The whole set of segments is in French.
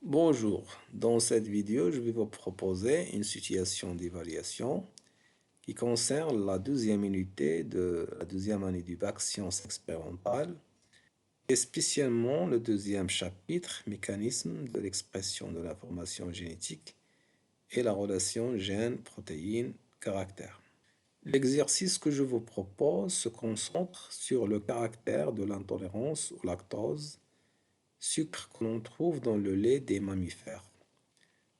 Bonjour, dans cette vidéo, je vais vous proposer une situation d'évaluation qui concerne la deuxième unité de la deuxième année du bac sciences expérimentales et spécialement le deuxième chapitre, mécanisme de l'expression de l'information génétique et la relation gène, protéines, caractère. L'exercice que je vous propose se concentre sur le caractère de l'intolérance au lactose, sucre que l'on trouve dans le lait des mammifères.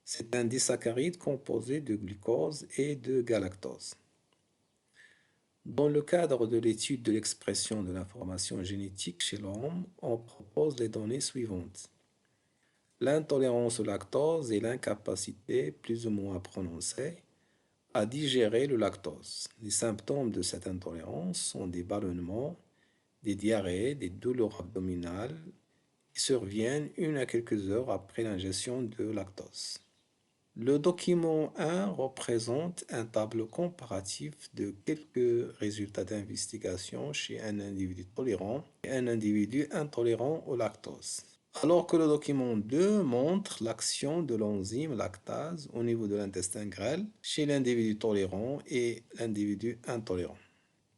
C'est un disaccharide composé de glucose et de galactose. Dans le cadre de l'étude de l'expression de l'information génétique chez l'homme, on propose les données suivantes. L'intolérance au lactose et l'incapacité plus ou moins prononcée à digérer le lactose. Les symptômes de cette intolérance sont des ballonnements, des diarrhées, des douleurs abdominales qui surviennent 1 à quelques heures après l'ingestion de lactose. Le document 1 représente un tableau comparatif de quelques résultats d'investigation chez un individu tolérant et un individu intolérant au lactose. Alors que le document 2 montre l'action de l'enzyme lactase au niveau de l'intestin grêle chez l'individu tolérant et l'individu intolérant.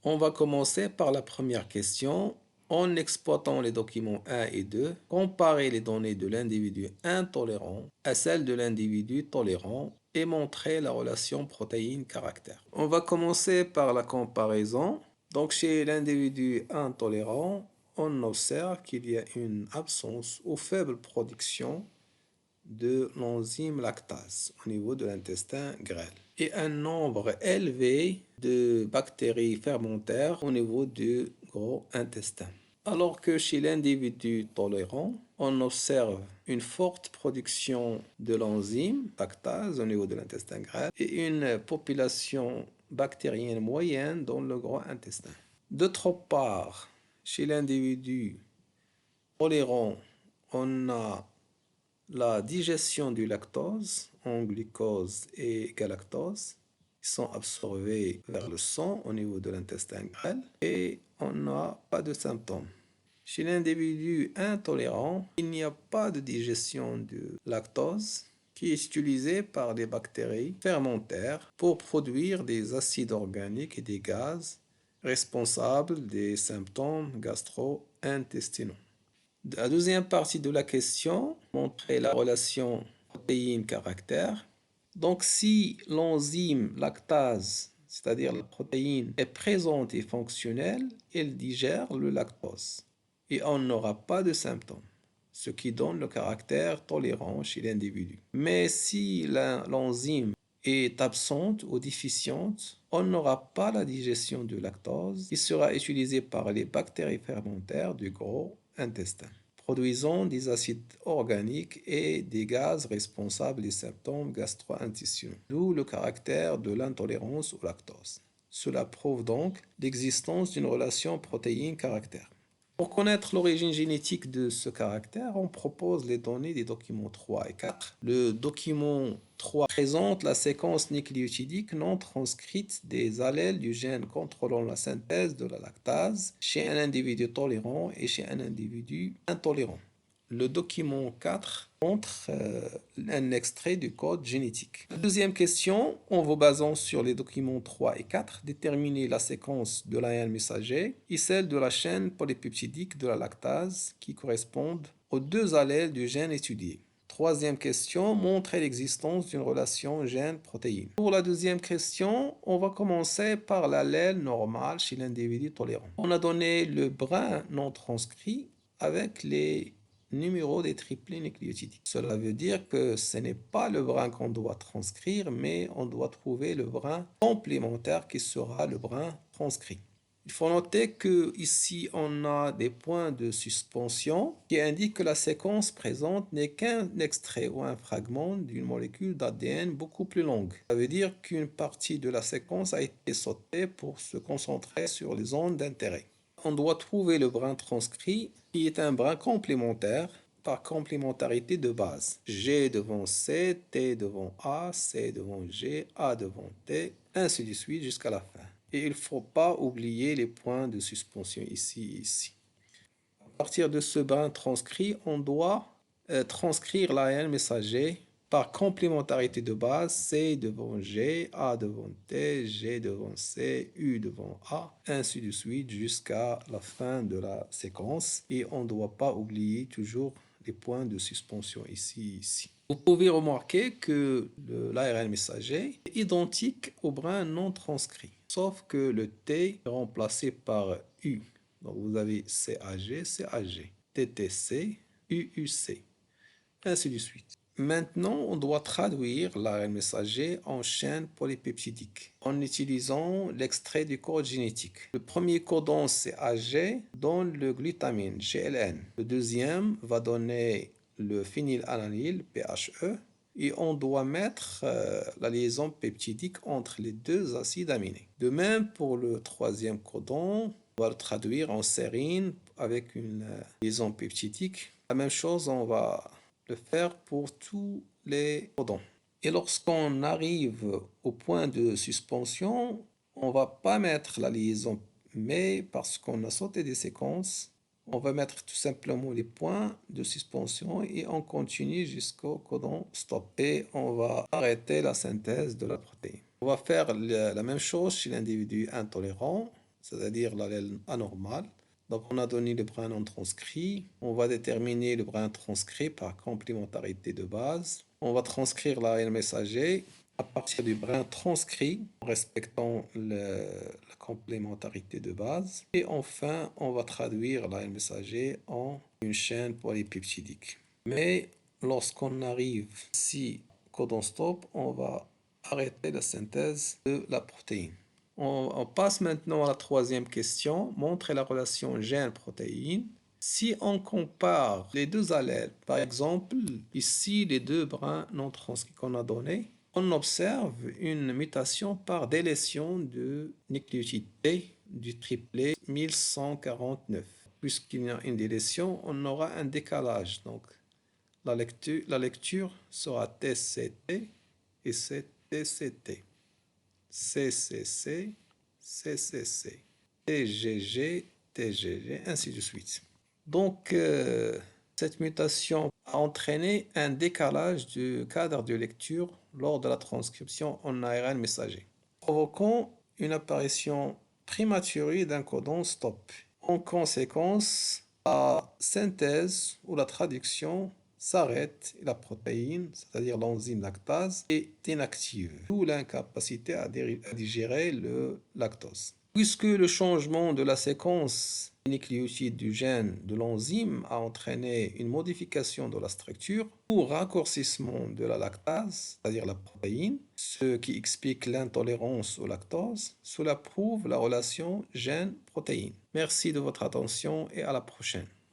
On va commencer par la première question. En exploitant les documents 1 et 2, comparer les données de l'individu intolérant à celles de l'individu tolérant et montrer la relation protéine-caractère. On va commencer par la comparaison. Donc chez l'individu intolérant, on observe qu'il y a une absence ou faible production de l'enzyme lactase au niveau de l'intestin grêle et un nombre élevé de bactéries fermentaires au niveau du gros intestin. Alors que chez l'individu tolérant, on observe une forte production de l'enzyme lactase au niveau de l'intestin grêle et une population bactérienne moyenne dans le gros intestin. D'autre part, chez l'individu tolérant, on a la digestion du lactose en glucose et galactose qui sont absorbés vers le sang au niveau de l'intestin grêle et on n'a pas de symptômes. Chez l'individu intolérant, il n'y a pas de digestion du lactose qui est utilisé par les bactéries fermentaires pour produire des acides organiques et des gaz responsables des symptômes gastro-intestinaux. La deuxième partie de la question montrait la relation protéine-caractère. Donc, si l'enzyme lactase, c'est-à-dire la protéine, est présente et fonctionnelle, elle digère le lactose et on n'aura pas de symptômes, ce qui donne le caractère tolérant chez l'individu. Mais si l'enzyme est absente ou déficiente, on n'aura pas la digestion du lactose qui sera utilisée par les bactéries fermentaires du gros intestin, produisant des acides organiques et des gaz responsables des symptômes gastro-intestinaux, d'où le caractère de l'intolérance au lactose. Cela prouve donc l'existence d'une relation protéine-caractère. Pour connaître l'origine génétique de ce caractère, on propose les données des documents 3 et 4. Le document 3 présente la séquence nucléotidique non transcrite des allèles du gène contrôlant la synthèse de la lactase chez un individu tolérant et chez un individu intolérant. Le document 4 montre un extrait du code génétique. La deuxième question, en vous basant sur les documents 3 et 4, déterminer la séquence de l'ARN messager et celle de la chaîne polypeptidique de la lactase qui correspondent aux deux allèles du gène étudié. Troisième question, montrer l'existence d'une relation gène-protéine. Pour la deuxième question, on va commencer par l'allèle normal chez l'individu tolérant. On a donné le brin non transcrit avec les numéros des triplés nucléotidiques. Cela veut dire que ce n'est pas le brin qu'on doit transcrire, mais on doit trouver le brin complémentaire qui sera le brin transcrit. Il faut noter que ici on a des points de suspension qui indiquent que la séquence présente n'est qu'un extrait ou un fragment d'une molécule d'ADN beaucoup plus longue. Ça veut dire qu'une partie de la séquence a été sautée pour se concentrer sur les zones d'intérêt. On doit trouver le brin transcrit qui est un brin complémentaire par complémentarité de base. G devant C, T devant A, C devant G, A devant T, ainsi de suite jusqu'à la fin. Et il ne faut pas oublier les points de suspension ici et ici. À partir de ce brin transcrit, on doit transcrire l'ARN messager par complémentarité de base, C devant G, A devant T, G devant C, U devant A, ainsi de suite jusqu'à la fin de la séquence. Et on ne doit pas oublier toujours les points de suspension ici. Vous pouvez remarquer que l'ARN messager est identique au brin non transcrit, sauf que le T est remplacé par U. Donc vous avez CAG, CAG, TTC, UUC, ainsi de suite. Maintenant, on doit traduire l'ARN messager en chaîne polypeptidique en utilisant l'extrait du code génétique. Le premier codon CAG donne le glutamine GLN. Le deuxième va donner le phénylalanine PHE et on doit mettre la liaison peptidique entre les deux acides aminés. De même pour le troisième codon, on va le traduire en sérine avec une liaison peptidique. La même chose, on va le faire pour tous les codons. Et lorsqu'on arrive au point de suspension, on ne va pas mettre la liaison, mais parce qu'on a sauté des séquences, on va mettre tout simplement les points de suspension et on continue jusqu'au codon stop. Et on va arrêter la synthèse de la protéine. On va faire la même chose chez l'individu intolérant, c'est-à-dire l'allèle anormal. Donc on a donné le brin non transcrit. On va déterminer le brin transcrit par complémentarité de base. On va transcrire l'ARN messager à partir du brin transcrit en respectant la complémentarité de base. Et enfin, on va traduire l'ARN messager en une chaîne polypeptidique. Mais lorsqu'on arrive ici, codon stop, on va arrêter la synthèse de la protéine. On passe maintenant à la troisième question. Montrer la relation gène-protéine. Si on compare les deux allèles, par exemple, ici les deux brins non transcrits qu'on a donnés, on observe une mutation par délétion de nucléotide T du triplet 1149. Puisqu'il y a une délétion, on aura un décalage. Donc, la lecture sera TCT et c'est TCT. CCC, CCC, TGG, TGG, ainsi de suite. Donc, cette mutation a entraîné un décalage du cadre de lecture lors de la transcription en ARN messager, provoquant une apparition prématurée d'un codon stop. En conséquence, la synthèse ou la traduction s'arrête et la protéine, c'est-à-dire l'enzyme lactase, est inactive, d'où l'incapacité à digérer le lactose. Puisque le changement de la séquence nucléotide du gène de l'enzyme a entraîné une modification de la structure ou raccourcissement de la lactase, c'est-à-dire la protéine, ce qui explique l'intolérance au lactose, cela prouve la relation gène-protéine. Merci de votre attention et à la prochaine.